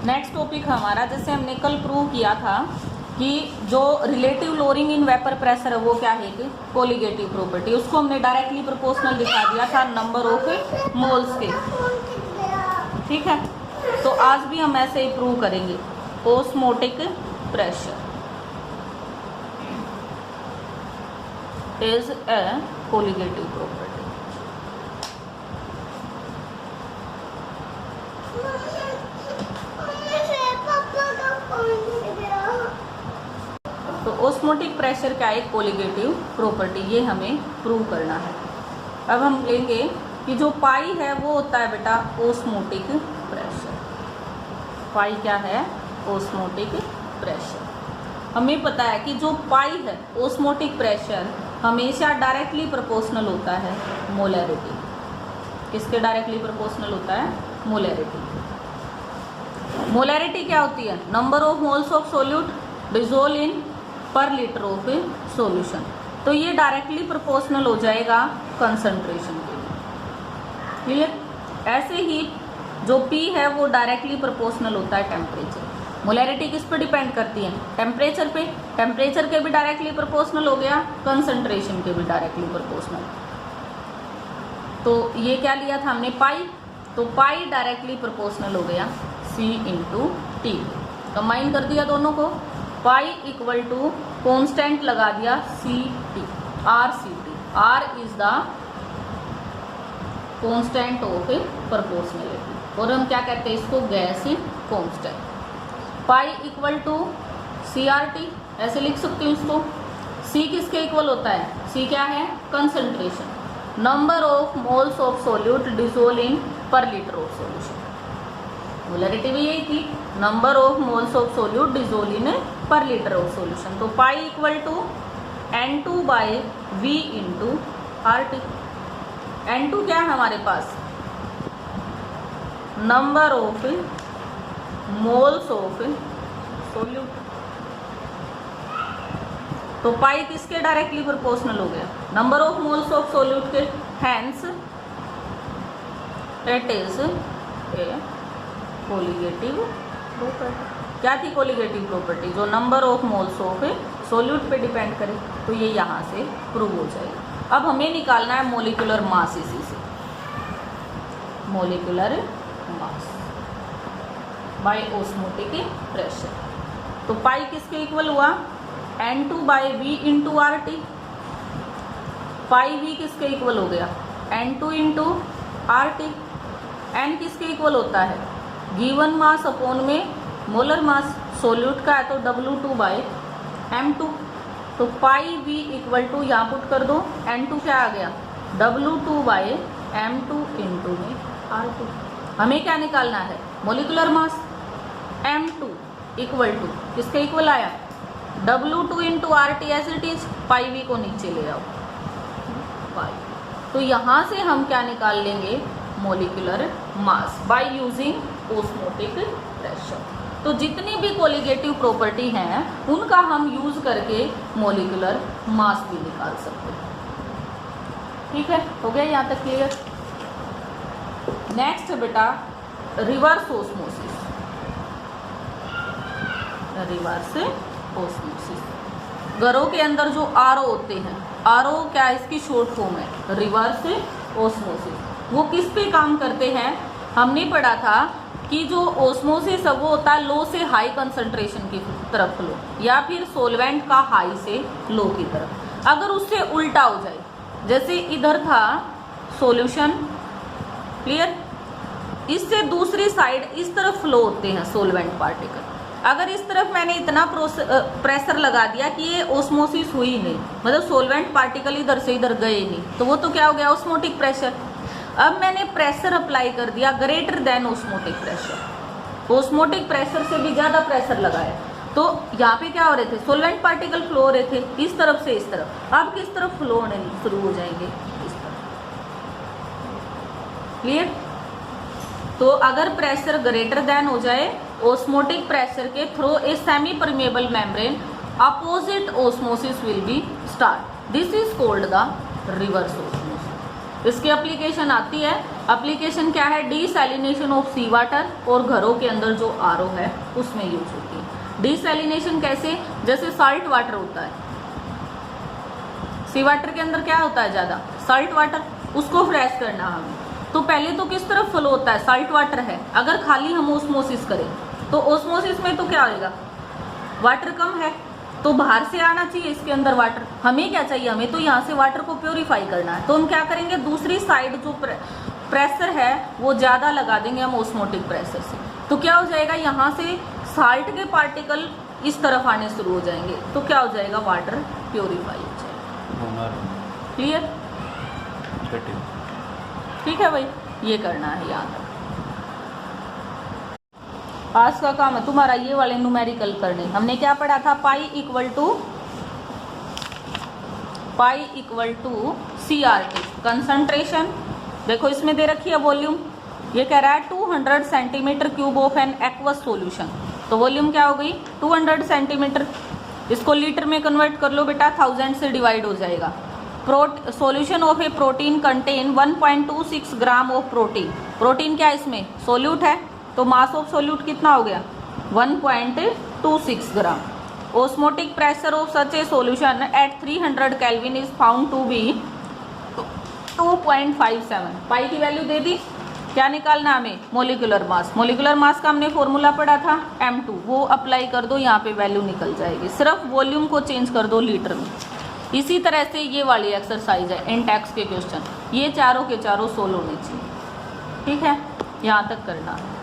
Next topic हमारा, जैसे हमने कल प्रूव किया था कि जो relative lowering in vapour pressure है वो क्या है कि कोलिगेटिव प्रॉपर्टी, उसको हमने डायरेक्टली प्रोपोर्शनल दिखा दिया था नंबर ऑफ मोल्स के। ठीक है, तो आज भी हम ऐसे ही प्रूव करेंगे। Osmotic pressure is a colligative property. तो ओस्मोटिक प्रेशर क्या है? कोलिगेटिव प्रॉपर्टी, ये हमें प्रूव करना है। अब हम लेंगे कि जो पाई है वो होता है बेटा ओस्मोटिक प्रेशर। पाई क्या है? Osmotic pressure. हमें पता है कि जो पाई है ओस्मोटिक प्रेशर हमेशा डायरेक्टली प्रोपोर्शनल होता है मोलैरिटी। किसके डायरेक्टली प्रोपोर्शनल होता है? मोलैरिटी। मोलैरिटी क्या होती है? Number of moles of solute dissolve in per litre of solution. तो ये डायरेक्टली प्रोपोर्शनल हो जाएगा कंसंट्रेशन के लिए। क्लियर? ऐसे ही जो P है वो डायरेक्टली प्रोपोर्शनल होता है टेम्परेचर। मोलैरिटी किस पे डिपेंड करती है? टेम्परेचर पे। टेम्परेचर के भी डायरेक्टली प्रोपोर्शनल हो गया, कंसंट्रेशन के भी डायरेक्टली प्रोपोर्शनल। तो ये क्या लिया था हमने? पाई। तो पाई डायरेक्टली प्रोपोर्शनल हो गया C इंटू टी। कंबाइन कर दिया दोनों को, पाई इक्वल टू कॉन्स्टेंट लगा दिया C T, R C T. R is the constant of proportionality, और हम क्या कहते हैं इसको? Gas constant. Pi equal to C R T, ऐसे लिख सकते हो इसको। सी किसके इक्वल होता है? सी क्या है? Concentration, number of moles of solute dissolve in per litre of solution. Molarity भी यही थी, number of moles of solute dissolve in per litre of solution. तो pi equal to N2 by V into R T. N2 क्या है हमारे पास? Number of moles of solute. तो pi किसके डायरेक्टली प्रोपोर्शनल हो गया? Number of moles of solute के। Hence it is a colligative property. क्या थी कोलिगेटिव प्रॉपर्टी? जो number of moles of solute पे डिपेंड करे। तो ये यहाँ से प्रूव हो जाएगा। अब हमें निकालना है मोलिकुलर मास इसी से। Molecular mass by osmotic pressure. तो पाई किसके इक्वल हुआ? N2 by V into R T. Pi V किसके इक्वल हो गया? N2 into R T. N किसके इक्वल होता है? गिवन मास अपॉन में मोलर मास। सोल्यूट का है तो W2 बाई M2। तो पाई V इक्वल टू यहाँ पुट कर दो, N2 क्या आ गया? W2 बाई M2 इंटू में R2। हमें क्या निकालना है? Molecular mass. M2 equal to किसके इक्वल आया? W2 into RT as it is. Pi V को नीचे ले आओ, पाई। तो यहाँ से हम क्या निकाल लेंगे? Molecular mass by using osmotic pressure. तो जितनी भी कोलिगेटिव प्रॉपर्टी हैं उनका हम यूज करके मोलिकुलर मास भी निकाल सकते हैं। ठीक है, हो गया यहाँ तक क्लियर? नेक्स्ट बेटा रिवर्स ओस्मोसिस। रिवर्स ओस्मोसिस, घरों के अंदर जो आरओ होते हैं, आरओ क्या इसकी शॉर्ट फॉर्म है? Reverse osmosis. वो किस पे काम करते हैं? हमने पढ़ा था कि जो ओस्मोसिस है वो होता है लो से हाई कंसंट्रेशन की तरफ फ्लो, या फिर सोलवेंट का हाई से लो की तरफ। अगर उससे उल्टा हो जाए, जैसे इधर था सॉल्यूशन, क्लियर, इससे दूसरी साइड इस तरफ फ्लो होते हैं सोलवेंट पार्टिकल। अगर इस तरफ मैंने इतना प्रेशर लगा दिया कि ये ओस्मोसिस हुई नहीं, मतलब सोलवेंट पार्टिकल इधर से इधर गए नहीं, तो वो तो क्या हो गया? Osmotic pressure. अब मैंने प्रेशर अप्लाई कर दिया greater than osmotic pressure, osmotic pressure से भी ज्यादा प्रेशर लगाया, तो यहाँ पे क्या हो रहे थे? सोलवेंट पार्टिकल फ्लो हो रहे थे इस तरफ से इस तरफ। अब किस तरफ फ्लो होने शुरू हो जाएंगे? इस तरफ। क्लियर? तो अगर प्रेशर ग्रेटर देन हो जाए ओस्मोटिक प्रेशर के through a semi permeable membrane, opposite osmosis will be start. This is called the reverse osmosis. इसकी एप्लीकेशन आती है। एप्लीकेशन क्या है? डीसैलिनेशन ऑफ सी वाटर, और घरों के अंदर जो आरओ है उसमें यूज होती है। डीसैलिनेशन कैसे? जैसे साल्ट वाटर होता है, सी वाटर के अंदर क्या होता है? ज्यादा साल्ट वाटर, उसको फ्रेश करना हमें, तो पहले तो किस तरफ फ्लो होता है? साल्ट वाटर है। अगर खाली हम ओस्मोसिस करें तो ओस्मोसिस में तो क्या होएगा? वाटर कम है, तो बाहर से आना चाहिए इसके अंदर वाटर। हमें क्या चाहिए? हमें तो यहाँ से वाटर को प्योरीफाई करना है, तो हम क्या करेंगे? दूसरी साइड जो प्रेशर है वो ज्यादा लगा देंगे हम ओस्मोटिक प्रेशर से। तो क्या हो जाएगा? यहाँ से साल्ट के पार्टिकल इस तरफ आने शुरू हो जाएंगे, तो क्या हो जाएगा? वाटर प्योरीफाई हो जाएगा। क्लियर? ठीक है भाई, ये करना है याद। आज का काम है तुम्हारा ये वाले न्यूमेरिकल करने। हमने क्या पढ़ा था? Pi equal to CRT concentration. देखो इसमें दे रखी है वॉल्यूम, ये कह रहा है 200 centimetre cube of an aqueous solution. तो वॉल्यूम क्या हो गई? 200 सेंटीमीटर। इसको लीटर में कन्वर्ट कर लो बेटा, 1000 से डिवाइड हो जाएगा। Solution of A protein contain 1.26 gram of protein. Protein क्या इसमें? सोल्यूट है, तो मास ऑफ सोल्यूट कितना हो गया? 1.26 gram. Osmotic pressure of such a solution at 300 kelvin is found to be 2.57। Pi की वैल्यू दे दी। क्या निकालना हमें? Molecular mass. मोलिकुलर मास का हमने फॉर्मूला पढ़ा था M2, वो अप्लाई कर दो, यहाँ पे वैल्यू निकल जाएगी। सिर्फ वॉल्यूम को चेंज कर दो लीटर में। इसी तरह से ये वाली एक्सरसाइज है इन टैक्स के क्वेश्चन, ये चारों के चारों सोल्व होने चाहिए। ठीक है, यहाँ तक करना है।